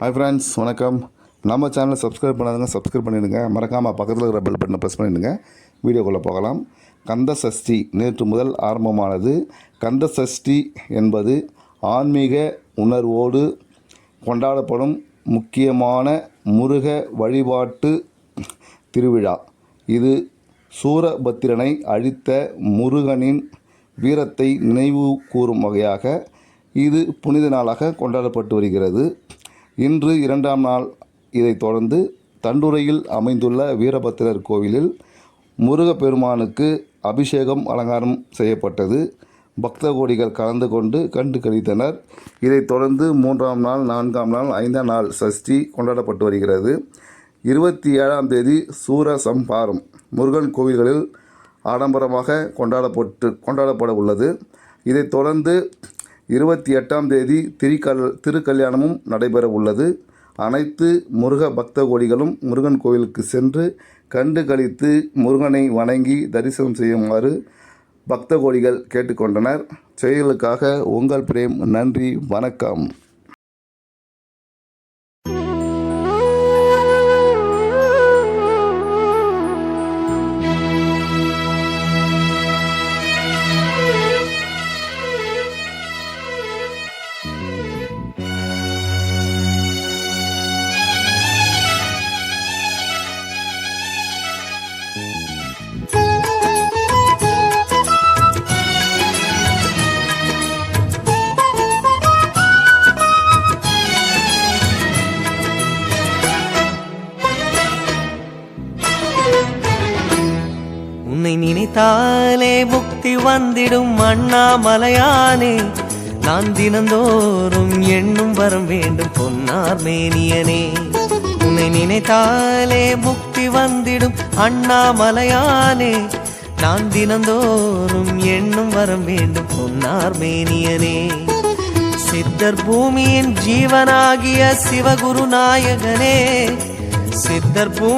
Hi friends, வணக்கம். நம்ம சேனலை சப்ஸ்கிரைப் பண்ணாதுங்க, சப்ஸ்கிரைப் பண்ணிவிடுங்க. மறக்காமல் பக்கத்தில் இருக்கிற பெல் பட்டனை ப்ரெஸ் பண்ணிவிடுங்க. வீடியோக்குள்ளே போகலாம். கந்த சஷ்டி நேற்று முதல் ஆரம்பமானது. கந்த சஷ்டி என்பது ஆன்மீக உணர்வோடு கொண்டாடப்படும் முக்கியமான முருக வழிபாட்டு திருவிழா. இது சூரபத்திரனை அழித்த முருகனின் வீரத்தை நினைவு கூறும் வகையாக இது புனித நாளாக கொண்டாடப்பட்டு வருகிறது. இன்று 2ஆம் நாள். இதைத் தொடர்ந்து தண்டுரையில் அமைந்துள்ள வீரபத்திரர் கோவிலில் முருகப்பெருமானுக்கு அபிஷேகம் அலங்காரம் செய்யப்பட்டது. பக்த கோடிகள் கலந்து கொண்டு கண்டு கழித்தனர். இதைத் தொடர்ந்து 3ஆம் நாள், 4ஆம் நாள், 5ஆம் நாள் சஷ்டி கொண்டாடப்பட்டு வருகிறது. 27ஆம் தேதி சூரசம்ஹாரம் முருகன் கோவில்களில் ஆடம்பரமாக கொண்டாடப்பட உள்ளது. இதைத் தொடர்ந்து 28ஆம் தேதி திருக்கல்யாணமும் நடைபெற உள்ளது. அனைத்து முருக பக்த கோடிகளும் முருகன் கோவிலுக்கு சென்று கண்டு கழித்து முருகனை வணங்கி தரிசனம் செய்யுமாறு பக்த கோடிகள் கேட்டுக்கொண்டனர். செயலுக்காக உங்கள் பிரேம். நன்றி, வணக்கம். உன்னை நினைத்தாலே முக்தி வந்திடும் அண்ணாமலையானே, நான் தினந்தோறும் எண்ணும் வரம் வேண்டும் பொன்னார் மேனியனே. உன்னை நினைத்தாலே முக்தி வந்திடும் அண்ணாமலையானே, நான் தினந்தோறும் எண்ணும் வரம் வேண்டும் பொன்னார் மேனியனே. சித்தர் பூமியின் ஜீவனாகிய சிவகுரு நாயகனே, சித்தர் பூமி